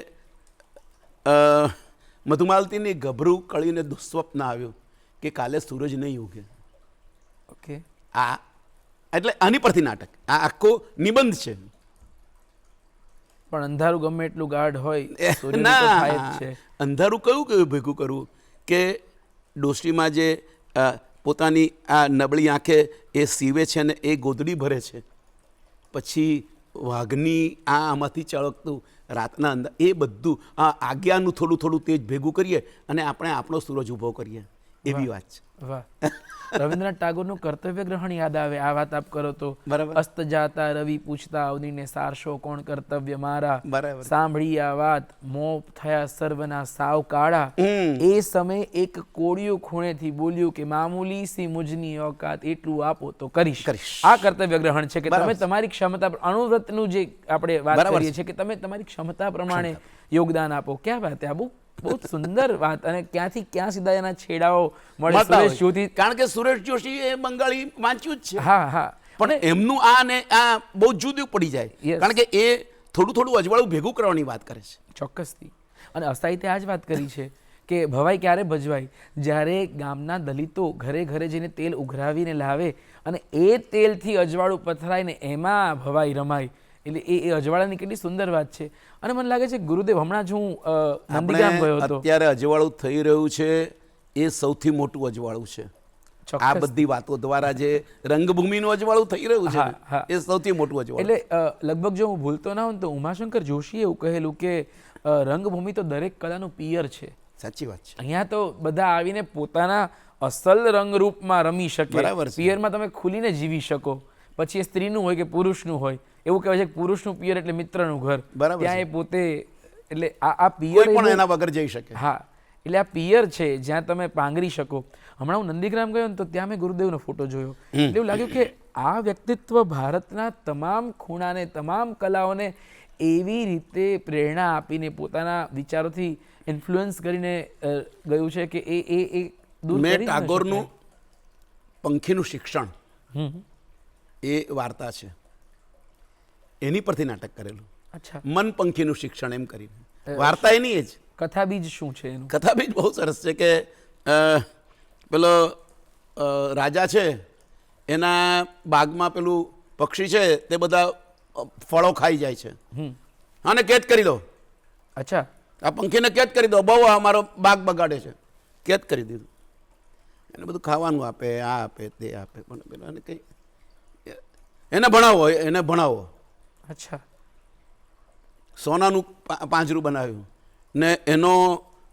મધુમાલતીની ગભરું કળીને દુસ્વપ્ન આવ્યું કે કાલે સૂરજ નહીં ઉગે. ઓકે. આ એટલે આની પરથી નાટક, આ આખો નિબંધ છે. પણ અંધારું ગમે એટલું ગાઢ હોય, સૂર્ય તો થાય જ ના, છે. અંધારું કયું ભેગું કરવું કે ડોશીમાં જે પોતાની આ નબળી આંખે એ સીવે છે ને એ ગોદડી ભરે છે, પછી વાઘની આમાંથી ચળકતું રાતના અંદર, એ બધું આ આજ્ઞાનું થોડું થોડું તેજ ભેગું કરીએ અને આપણે આપણો સૂરજ ઊભો કરીએ, એવી વાત છે. વાહ. રવિન્દ્રનાથ ટાગોરનું કર્તવ્ય ગ્રહણ યાદ આવે આ વાત આપ કરો તો. બરાબર. અસ્ત જાતા રવિ પૂછતા અવનીને સારશો કોણ કર્તવ્ય મારા, બરાબર. સાંભળી આ વાત મોં થયા સર્વના સાવ કાળા. એ સમયે એક કોળિયું ખૂણેથી બોલ્યું કે મામૂલી સી મુજની ઓકાત, એટલું આપો તો કરીશ. આ કર્તવ્ય ગ્રહણ છે કે તમે તમારી ક્ષમતા, અણુવ્રતનું જે આપણે વાત કરીએ છીએ કે તમે તમારી ક્ષમતા પ્રમાણે યોગદાન આપો. ક્યાં વાત આ બહુ સુંદર વાત. અને ક્યાંથી ક્યાં સીધા એના છેડાઓ મળે સુરેશ જોશી. કારણ કે સુરેશ જોશી એ બંગાળી વાંચ્યું જ છે. હા હા. પણ એમનું આ ને આ બહુ જુદું પડી જાય. Yes. કારણ કે એ થોડું થોડું અજવાળું ભેગું કરવાની વાત કરે છે. ચોક્કસથી. અને અસાહિત્ય આ જ વાત કરી છે કે ભવાઈ ક્યારે ભજવાય, જ્યારે ગામના દલિતો ઘરે ઘરે જઈને તેલ ઉઘરાવીને લાવે અને એ તેલથી અજવાળું પથરાય ને એમાં ભવાઈ રમાય. એટલે એ અજવાળાની કેટલી સુંદર વાત છે. અને મને લાગે છે ગુરુદેવ, હમણાં જ હું નંદીગ્રામ ગયો હતો. અત્યારે અજવાળું થઈ રહ્યું છે એ સૌથી મોટું અજવાળું છે. આ બધી વાતો દ્વારા જે રંગભૂમિનું અજવાળું થઈ રહ્યું છે એ સૌથી મોટું અજવાળું. એટલે લગભગ જો હું ભૂલતો ના હોઉં તો ઉમાશંકર જોશીએ એવું કહેલું કે રંગભૂમિ તો દરેક કલાનું પિયર છે. સાચી વાત છે. અહીંયા તો બધા આવીને પોતાના અસલ રંગરૂપમાં રમી શકે. બરાબર છે. પિયરમાં તમે ખુલીને જીવી શકો. પછી એ સ્ત્રીનું હોય કે પુરુષનું હોય, એવું કહેવાય છે કે પુરુષનું પિયર એટલે મિત્રનું ઘર. બરાબર ત્યાં છે. એ પોતે એટલે આ પિયર કોઈ પણ એના વગર જઈ શકે. હા, એટલે આ પિયર છે જ્યાં તમે પાંગરી શકો. હમણાં હું નંદીગ્રામ ગયો ને તો ત્યાં મેં ગુરુદેવનો ફોટો જોયો. એટલે એવું લાગ્યું કે આ વ્યક્તિત્વ ભારતના તમામ ખૂણાને, તમામ કલાઓને એવી રીતે પ્રેરણા આપીને પોતાના વિચારોથી ઇન્ફ્લુઅન્સ કરીને ગયું છે કે એ દૂર મેં કરી જ ન ટાગોરનું શકાય. પંખીનું શિક્ષણ હમ. એ વાર્તા છે, એની પરથી નાટક કરેલું. અચ્છા, મન પંખીનું શિક્ષણ એમ કરીને વાર્તા એની એ જ. કથા બીજ શું છે એનું? કથા બી બહુ સરસ છે કે પેલો રાજા છે, એના બાગમાં પેલું પક્ષી છે તે બધા ફળો ખાઈ જાય છે. આને કેદ કરી દો, અચ્છા, આ પંખીને કેદ કરી દો, બહુ અમારો બાગ બગાડે છે. કેદ કરી દીધું. એને બધું ખાવાનું આપે, આ આપે, તે આપે, પણ પેલો એને કંઈ એને ભણાવો, એને ભણાવો. અચ્છા, સોનાનું પાંજરું બનાવ્યું ને એનો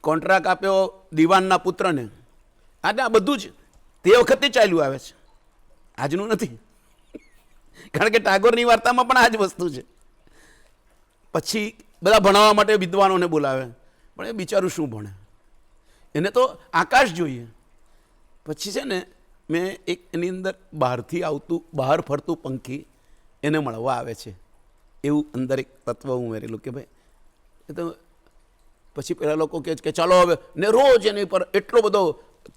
કોન્ટ્રાક્ટ આપ્યો દિવાનના પુત્રને. આ બધું જ તે વખતે ચાલ્યું આવે છે, આજનું નથી. કારણ કે ટાગોરની વાર્તામાં પણ આ જ વસ્તુ છે. પછી બધા ભણાવવા માટે વિદ્વાનોને બોલાવે, પણ એ બિચારું શું ભણે, એને તો આકાશ જોઈએ. પછી છે ને મેં એક એની અંદર બહારથી આવતું, બહાર ફરતું પંખી એને મળવા આવે છે, એવું અંદર એક તત્વ ઉમેરેલું કે ભાઈ એ તો. પછી પેલા લોકો કહે કે ચાલો હવે, ને રોજ એની પર એટલો બધો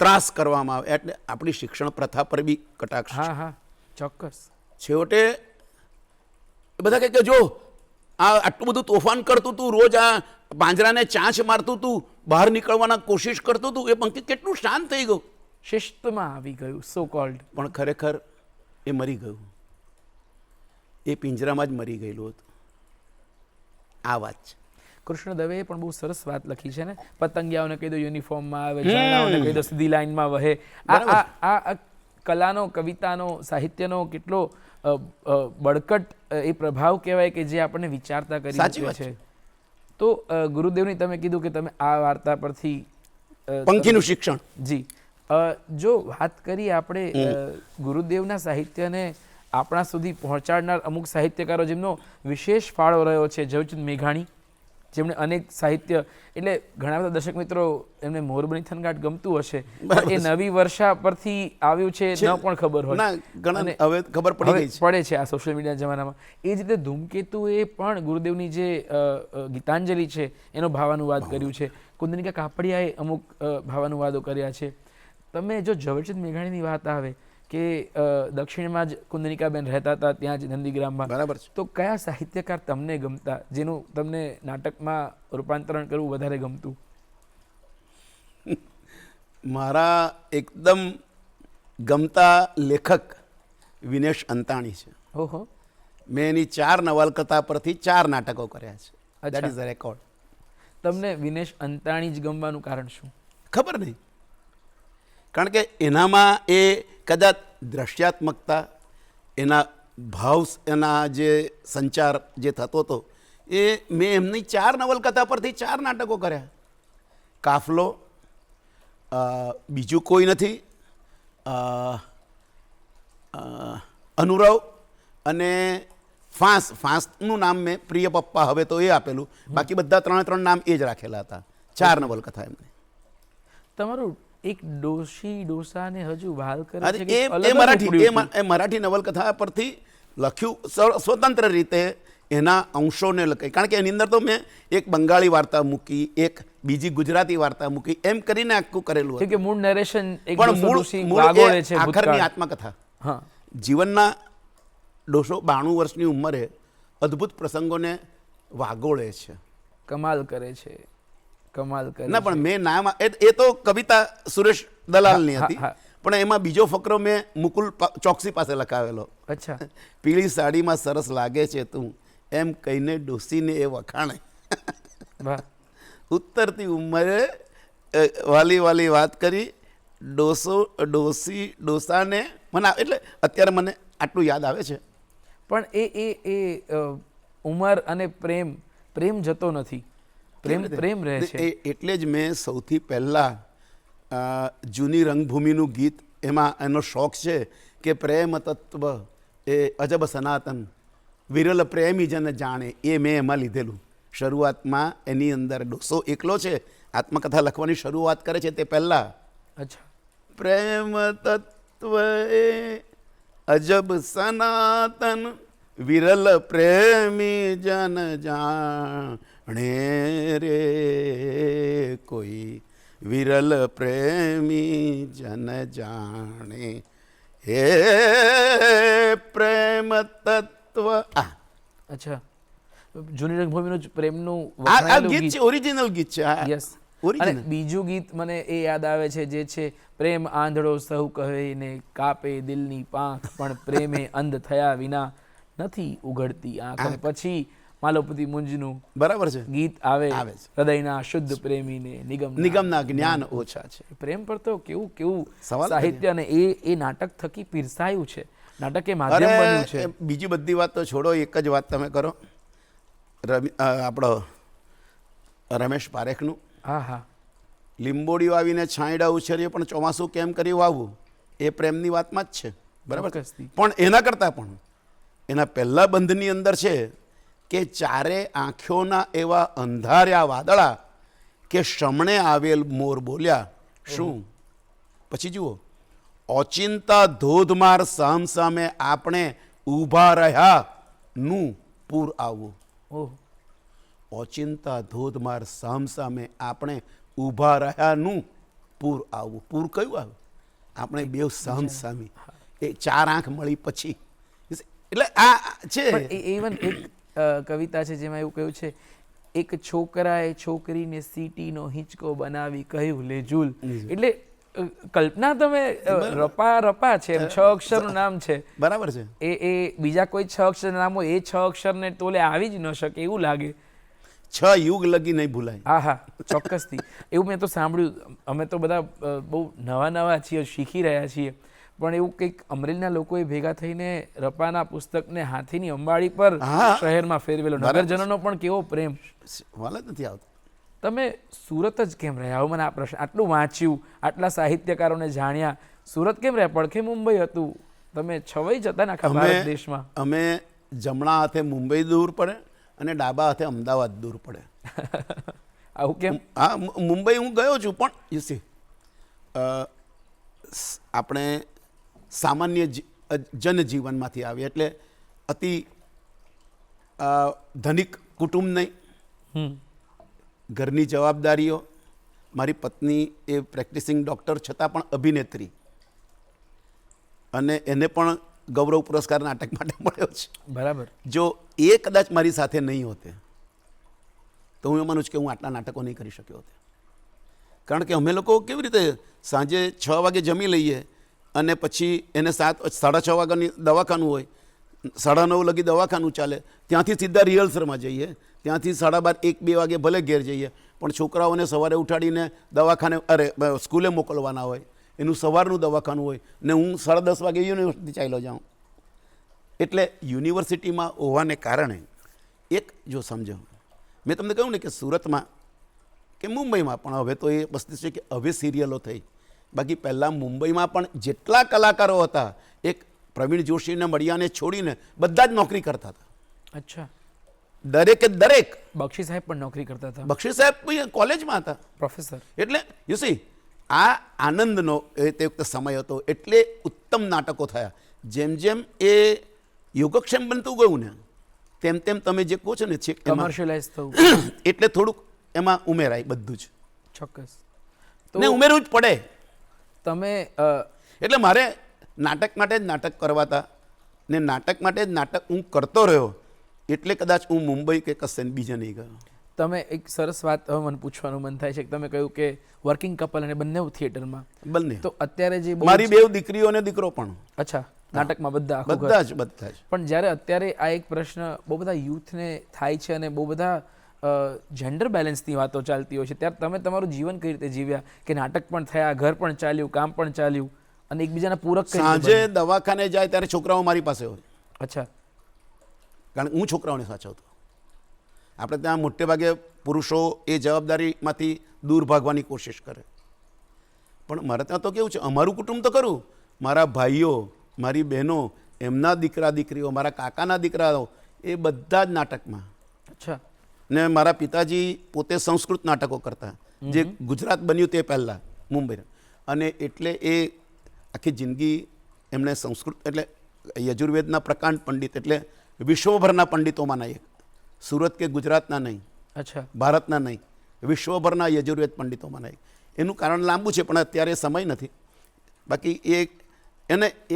ત્રાસ કરવામાં આવે. એટલે આપણી શિક્ષણ પ્રથા પર બી કટાક્ષ. હા હા, ચોક્કસ. છેવટે એ બધા કહે કે જો આ આટલું બધું તોફાન કરતું તું, રોજ આ પાંજરાને ચાંચ મારતું તું, બહાર નીકળવાના કોશિશ કરતું તું, એ પંખી કેટલું શાંત થઈ ગયું. શિસ્તમાં આવી ગયું, સો કોલ્ડ. પણ ખરેખર એ મરી ગયું, એ પિંજરામાં જ મરી ગયેલું હતું. આ વાત છે. કૃષ્ણ દવેએ પણ બહુ સરસ વાત લખી છે ને, પતંગિયાઓને કહી દો યુનિફોર્મમાં આવે, ઝરણાઓને કહી દો સીધી લાઈનમાં વહે. આ કલાનો, કવિતાનો, સાહિત્યનો કેટલો બળકટ એ પ્રભાવ કહેવાય કે જે આપણને વિચારતા કરી મૂકે છે. તો ગુરુદેવની તમે કીધું કે તમે આ વાર્તા પરથી પંખીનું શિક્ષણ. જી, જો વાત કરીએ આપણે ગુરુદેવના સાહિત્યને આપણા સુધી પહોંચાડનાર અમુક સાહિત્યકારો જેમનો વિશેષ ફાળો રહ્યો છે, ઝવેરચંદ મેઘાણી, જેમણે અનેક સાહિત્ય, એટલે ઘણા બધા દર્શક મિત્રો એમને મોરબની થનગાટ ગમતું હશે, એ નવી વર્ષા પરથી આવ્યું છે ન પણ ખબર હોય. હવે ખબર પડી ગઈ પડે છે આ સોશિયલ મીડિયા જમાનામાં. એ જ રીતે ધૂમકેતુએ પણ ગુરુદેવની જે ગીતાંજલિ છે એનો ભાવાનુવાદ કર્યું છે. કુંદનિકા કાપડિયાએ અમુક ભાવાનુવાદો કર્યા છે. તમે જો ઝવેરચંદ મેઘાણીની વાત આવે કે દક્ષિણમાં જ કુંદનિકાબેન રહેતા હતા, ત્યાં જ નંદીગ્રામમાં, બરાબર છે, તો કયા સાહિત્યકાર તમને ગમતા, જેનું તમને નાટકમાં રૂપાંતરણ કરવું વધારે ગમતું? મારા એકદમ ગમતા લેખક વિનેશ અંતાણી છે. ઓહો. મેં એની 4 નવલકથા પરથી 4 નાટકો કર્યા છે. That is the record. તમને વિનેશ અંતાણી જ ગમવાનું કારણ શું? ખબર નહીં, કારણ કે એનામાં એ કદાચ દ્રશ્યાત્મકતા, એના ભાવ, એના જે સંચાર જે થતો હતો, એ મેં એમની 4 નવલકથા પરથી 4 નાટકો કર્યા. કાફલો, બીજું કોઈ નથી, અનુરવ અને ફાંસનું નામ મેં પ્રિય પપ્પા હવે તો એ આપેલું, બાકી બધા 3 નામ એ જ રાખેલા હતા. 4 નવલકથા એમને. તમારું એક ડોશી ડોસાને હજુ વાલ કરે છે એ મરાઠી નવલકથા પરથી લખ્યું, સ્વતંત્ર રીતે એના અંશોને લખાય. કારણ કે એની અંદર તો મેં એક બંગાળી વાર્તા મૂકી, એક બીજી ગુજરાતી વાર્તા મૂકી, એમ કરીને આખું કરેલું હતું. કે મૂળ નરેશન એક પણ ડોશી વાગોળે છે, આખરની આત્મકથા. હા, જીવનના ડોશો 92 વર્ષની ઉંમરે અદ્ભુત પ્રસંગોને વાગોળે છે. કમાલ કરે છે, કમાલ કરે. ના, પણ મેં નામ એ તો કવિતા સુરેશ દલાલની હતી, પણ એમાં બીજો ફકરો મેં મુકુલ ચોકસી પાસે લખાવેલો. અચ્છા. પીળી સાડીમાં સરસ લાગે છે તું, એમ કહીને ડોસીને એ વખાણે. વાહ. ઉત્તરતી ઉંમરે વાલી વાલી વાત કરી, ડોસાને મને એટલે અત્યારે મને આટલું યાદ આવે છે. પણ એ ઉંમર અને પ્રેમ જતો નથી, પ્રેમ રહે છે. એટલે જ મેં સૌથી પહેલાં જૂની રંગભૂમિનું ગીત, એમાં એનો શોખ છે કે પ્રેમ તત્વ એ અજબ સનાતન વિરલ પ્રેમી જન જાણે એ મેં એમાં લીધેલું. શરૂઆતમાં એની અંદર ડોસો એકલો છે, આત્મકથા લખવાની શરૂઆત કરે છે તે પહેલાં અચ્છા. પ્રેમ તત્વ એ અજબ સનાતન વિરલ પ્રેમી જન જાણે રે કોઈ વિરલ પ્રેમી જન જાણે હે પ્રેમ તત્વ. અચ્છા, જૂની રંગભૂમિનું જ પ્રેમનું આ વખણાયેલું ગીત ગીત. છે, ઓરિજિનલ ગીત છે. યસ. અને ઓરિજિનલ. બીજું ગીત મને એ યાદ આવે છે જે છે પ્રેમ આંધળો સહુ કહે ને કાપે દિલની પાંખ પણ પ્રેમે અંધ થયા વિના નથી ઉઘડતી આંખ. અને પછી માલવપતિ મુંજનું બરાબર છે. ગીત આવે આવે છે. હૃદયના શુદ્ધ પ્રેમીને નિગમના જ્ઞાન ઓછા છે. પ્રેમ પર તો કેવું કેવું સવાલ સાહિત્ય અને એ નાટક થકી પીરસાયું છે. નાટક એ માધ્યમ અરે બન્યું છે. બીજી બધી વાત તો છોડો, એક જ વાત તમે કરો. આપણો રમેશ પારેખનું હા હા, લીંબોડીઓ આવીને છાંયડા ઉછેરીએ પણ ચોમાસું કેમ કરી વાવવું, એ પ્રેમની વાતમાં જ છે. બરાબર. ચોક્કસથી. પણ એના કરતાં પણ એના પહેલા બંધની અંદર છે કે ચારે આંખોના એવા અંધાર્યા વાદળા કે શમણે આવેલ મોર બોલ્યા શું. પછી જુઓ, ઓચિંતા ધોધમાર સામ સામે આપણે ઊભા રહ્યા નું પૂર આવવું. ઓહ, ઓચિંતા ધોધમાર સામ સામે આપણે ઊભા રહ્યાનું પૂર આવવું. પૂર કયું આવે? આપણે બેવ સામ સામી, એ ચાર આંખ મળી પછી. એટલે આ છે. પણ ઇવન એક કવિતા છે જેમાં એવું કહ્યું છે, એક છોકરાએ છોકરીને સીટીનો હિંચકો બનાવી કહ્યું લે ઝૂલ. એટલે કલ્પના તમે રપા રપા છે એમ 6 અક્ષરનું નામ છે. બરાબર છે. એ બીજા કોઈ 6 અક્ષર નામ હોય એ 6 અક્ષરને તોલે આવી જ ન શકે એવું લાગે. 6 યુગ લગી નહીં ભૂલાય. હા હા, ચોક્કસથી. એવું મેં તો સાંભળ્યું. અમે તો બધા બહુ નવા છીએ, શીખી રહ્યા છીએ, પણ એવું કંઈક અમરેલીના લોકોએ ભેગા થઈને રપાના પુસ્તકને હાથીની અંબાડી પર શહેરમાં ફેરવેલો. નગરજનોનો પણ કેવો પ્રેમ. વાલ જ નથી આવતો. તમે સુરત જ કેમ રહ્યા? આવું મને આ પ્રશ્ન. આટલું વાંચ્યું, આટલા સાહિત્યકારોને જાણ્યા, સુરત કેમ રહ્યા? પડખે મુંબઈ હતું, તમે છવાઈ જતા ને આખા ભારત દેશમાં. અમે જમણા હાથે મુંબઈ દૂર પડે અને ડાબા હાથે અમદાવાદ દૂર પડે. આવું કેમ? હા, મુંબઈ હું ગયો છું, પણ યુ સી આપણે સામાન્ય જનજીવનમાંથી આવીએ એટલે અતિ ધનિક કુટુંબ નહીં, ઘરની જવાબદારીઓ. મારી પત્ની એ પ્રેક્ટિસિંગ ડૉક્ટર છતાં પણ અભિનેત્રી, અને એને પણ ગૌરવ પુરસ્કાર નાટક માટે મળ્યો છે. બરાબર. જો એ કદાચ મારી સાથે નહીં હોતે તો હું એ માનું છું કે હું આટલા નાટકો નહીં કરી શક્યો હોતે. કારણ કે અમે લોકો કેવી રીતે સાંજે 6 વાગે જમી લઈએ અને પછી એને 7:30 વાગ્યાની દવાખાનું હોય, 9:30 લગી દવાખાનું ચાલે, ત્યાંથી સીધા રિહર્સલમાં જઈએ, ત્યાંથી 12:30-1-2 વાગે ભલે ઘેર જઈએ, પણ છોકરાઓને સવારે ઉઠાડીને દવાખાને સ્કૂલે મોકલવાના હોય, એનું સવારનું દવાખાનું હોય, ને હું 10:30 વાગે યુનિવર્સિટી ચાલ્યો જાઉં. એટલે યુનિવર્સિટીમાં હોવાને કારણે એક જો સમજો, મેં તમને કહ્યું ને કે સુરતમાં કે મુંબઈમાં પણ હવે તો એ વસ્તુ છે કે હવે સિરિયલો થઈ, બાકી પહેલાં મુંબઈમાં પણ જેટલા કલાકારો હતા, એક પ્રવીણ જોશીને મળ્યાને છોડીને બધા જ નોકરી કરતા હતા. અચ્છા. દરેકે દરેક. બક્ષી સાહેબ પણ નોકરી કરતા હતા. બક્ષી સાહેબ કોલેજમાં હતા, પ્રોફેસર. એટલે યુ સી આ આનંદનો એ તે વખતે સમય હતો, એટલે ઉત્તમ નાટકો થયા. જેમ જેમ એ યોગક્ષેમ બનતું ગયું ને તેમ તેમ તમે જે કહો છો ને છે કમર્શિયલાઇઝ થવું, એટલે થોડુંક એમાં ઉમેરાય બધું જ. ચોક્કસ. ને ઉમેરવું જ પડે. તમે એટલે મારે નાટક માટે જ નાટક કરવા હતા, ને નાટક માટે જ નાટક હું કરતો રહ્યો, એટલે કદાચ હું મુંબઈ કે કશે બીજે નહીં ગયો. તમે એક સરસ વાત હવે મને પૂછવાનું મન થાય છે કે તમે કહ્યું કે વર્કિંગ કપલ અને બંને થિયેટરમાં. બંને. તો અત્યારે જે મારી 2 દીકરીઓ અને દીકરો પણ. અચ્છા, નાટકમાં બધા આખું ઘર. બધા જ. પણ જ્યારે અત્યારે આ એક પ્રશ્ન બહુ બધા યુથને થાય છે અને બહુ બધા જેન્ડર બેલેન્સની વાતો ચાલતી હોય છે, ત્યારે તમે તમારું જીવન કઈ રીતે જીવ્યા કે નાટક પણ થયા, ઘર પણ ચાલ્યું, કામ પણ ચાલ્યું, અને એકબીજાના પૂરક કઈ રીતે સાંજે બન્યું? દવાખાને જાય ત્યારે છોકરાઓ મારી પાસે હોય. અચ્છા. કારણ કે હું છોકરાઓને સાચવતો. આપણે ત્યાં મોટે ભાગે પુરુષો એ જવાબદારીમાંથી દૂર ભાગવાની કોશિશ કરે, પણ મારે ત્યાં તો કેવું છે, અમારું કુટુંબ તો કરું, મારા ભાઈઓ, મારી બહેનો, એમના દીકરા દીકરીઓ, મારા કાકાના દીકરાઓ, એ બધા જ નાટકમાં. અચ્છા. ને મારા પિતાજી પોતે સંસ્કૃત નાટકો કરતા, જે ગુજરાત બન્યું તે પહેલાં મુંબઈ. અને એટલે એ આખી જિંદગી એમણે સંસ્કૃત એટલે યજુર્વેદના પ્રકાંડ પંડિત, એટલે વિશ્વભરના પંડિતોમાંના એક, સુરત કે ગુજરાતના નહીં, અચ્છા, ભારતના નહીં, વિશ્વભરના યજુર્વેદ પંડિતોમાંના એક. એનું કારણ લાંબુ છે પણ અત્યારે સમય નથી. બાકી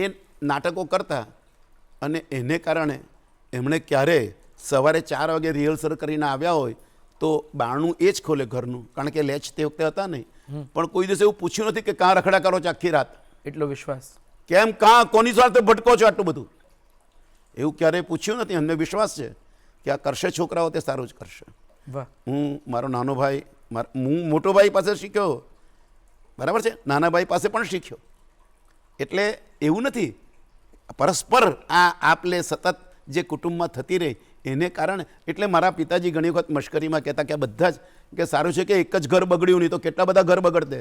એ નાટકો કરતા અને એને કારણે એમણે ક્યારે સવારે 4 વાગે રિહર્સલ કરીને આવ્યા હોય તો બારણું એ જ ખોલે ઘરનું, કારણ કે લેચ તે વખતે હતા નહીં. પણ કોઈ દિવસ એવું પૂછ્યું નથી કે કાં રખડા કરો છો આખી રાત, એટલો વિશ્વાસ. કેમ કાં કોની સાથે ભટકો છો આટલું બધું, એવું ક્યારેય પૂછ્યું નથી. અમને વિશ્વાસ છે કે આ કરશે છોકરાઓ તે સારું જ કરશે. વાહ. હું મારો નાનો ભાઈ, હું મોટો ભાઈ પાસે શીખ્યો, બરાબર છે, નાના ભાઈ પાસે પણ શીખ્યો. એટલે એવું નથી, પરસ્પર આ આપલે સતત જે કુટુંબમાં થતી રહી એને કારણે. એટલે મારા પિતાજી ઘણી વખત મશ્કરીમાં કહેતા કે આ બધા જ કે સારું છે કે એક જ ઘર બગડ્યું, નહીં તો કેટલા બધા ઘર બગડતે.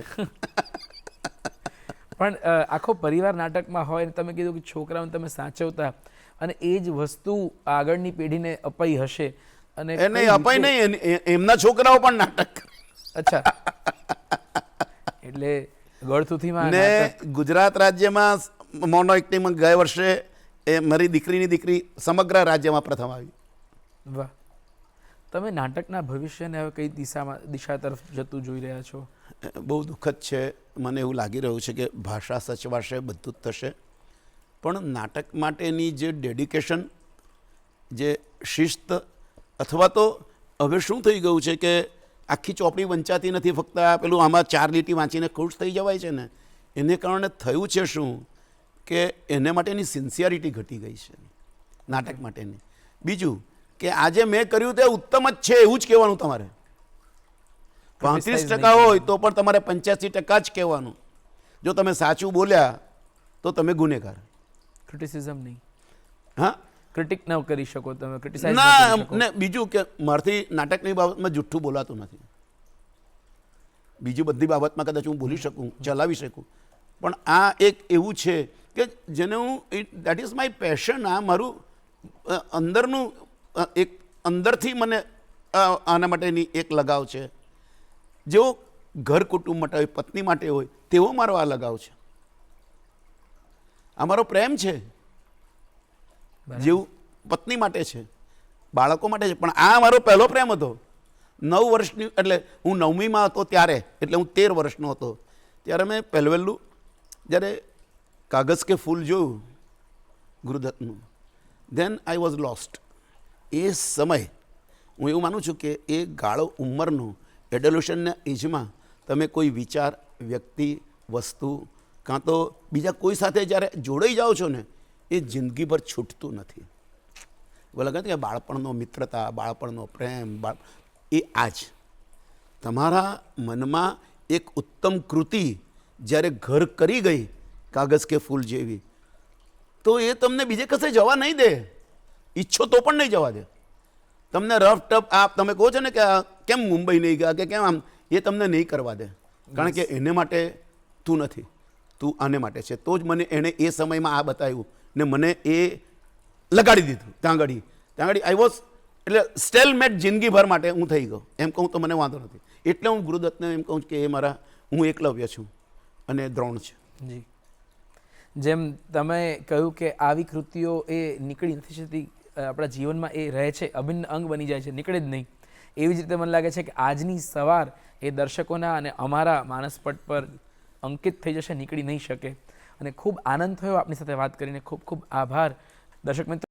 પણ આખો પરિવાર નાટકમાં હોય અને તમે કીધું કે છોકરાઓને તમે સાચવતા અને એ જ વસ્તુ આગળની પેઢીને અપાઈ હશે. અને એને અપાય નહીં, એમના છોકરાઓ પણ નાટક. અચ્છા. એટલે ગળથુથીમાં ને ગુજરાત રાજ્યમાં મોનો એક્ટિંગમાં ગયા વર્ષે એ મારી દીકરીની દીકરી સમગ્ર રાજ્યમાં પ્રથમ આવી. વાહ. તમે નાટકના ભવિષ્યને હવે કઈ દિશા તરફ જતું જોઈ રહ્યા છો? બહુ દુઃખદ છે, મને એવું લાગી રહ્યું છે કે ભાષા સચવાશે, બધું જ થશે, પણ નાટક માટેની જે ડેડિકેશન, જે શિસ્ત, અથવા તો હવે શું થઈ ગયું છે કે આખી ચોપડી વંચાતી નથી, ફક્ત આ પેલું આમાં 4 લીટી વાંચીને ખુશ થઈ જવાય છે ને, એને કારણે થયું છે શું કે એને માટેની સિન્સિયરિટી ઘટી ગઈ છે નાટક માટેની. બીજું કે આજે મેં કર્યું તે ઉત્તમ જ છે એવું જ કહેવાનું તમારે. 35% હોય તો પણ તમારે 85% જ કહેવાનું. જો તમે સાચું બોલ્યા તો તમે ગુનેગાર. ક્રિટિસિઝમ નહીં. હા, ક્રિટિક ન કરી શકો તમે, ક્રિટિસાઇઝ ના. ને બીજું કે મારાથી નાટકની બાબતમાં જુઠ્ઠું બોલાતું નથી. બીજી બધી બાબતમાં કદાચ હું બોલી શકું, ચલાવી શકું, પણ આ એક એવું છે કે જેને હું દેટ ઇઝ માય પેશન. આ મારું અંદરનું એક, અંદરથી મને આના માટેની એક લગાવ છે. જેવો ઘર કુટુંબ માટે હોય, પત્ની માટે હોય, તેવો મારો આ લગાવ છે. આ મારો પ્રેમ છે, જેવું પત્ની માટે છે, બાળકો માટે છે. પણ આ મારો પહેલો પ્રેમ હતો. 9 વર્ષની, એટલે હું 9મીમાં હતો ત્યારે, એટલે હું 13 વર્ષનો હતો ત્યારે મેં પહેલું જ્યારે કાગઝ કે ફૂલ જોયું ગુરુદત્તનું, ધેન આઈ વોઝ લોસ્ટ. એ સમય હું એવું માનું છું કે એ ગાળો ઉંમરનો એડોલેશનના એજમાં તમે કોઈ વિચાર, વ્યક્તિ, વસ્તુ કાં તો બીજા કોઈ સાથે જ્યારે જોડાઈ જાઓ છો ને, એ જિંદગીભર છૂટતું નથી. એવું લાગે કે બાળપણનો મિત્રતા, બાળપણનો પ્રેમ, એ આજ તમારા મનમાં એક ઉત્તમ કૃતિ જ્યારે ઘર કરી ગઈ કાગઝ કે ફૂલ જેવી, તો એ તમને બીજે કશે જવા નહીં દે. ઈચ્છો તો પણ નહીં જવા દે. તમને રફ ટફ આ તમે કહો છો ને કે કેમ મુંબઈ નહીં ગયા કે કેમ આમ, એ તમને નહીં કરવા દે. કારણ કે એને માટે તું નથી, તું આને માટે છે. તો જ મને એણે એ સમયમાં આ બતાવ્યું ને મને એ લગાડી દીધું ત્યાં આગળ. આઈ વોઝ, એટલે સ્ટેલમેટ જિંદગીભર માટે હું થઈ ગયો. એમ કહું તો મને વાંધો નથી. એટલે હું ગુરુદત્તને એમ કહું કે એ મારા, હું એકલવ્ય છું અને દ્રોણ છે. જી. જેમ તમે કહ્યું કે આવી કૃતિઓ એ નીકળી નથી જતી આપણા જીવનમાં, એ રહે છે, અભિન્ન અંગ બની જાય છે, નીકળે જ નહીં. એવી જ રીતે મને લાગે છે કે આજની સવાર એ દર્શકોના અને અમારા માનસપટ પર અંકિત થઈ જશે, નીકળી નહીં શકે. અને ખૂબ આનંદ થયો આપની સાથે વાત કરીને. ખૂબ ખૂબ આભાર દર્શક મિત્રો.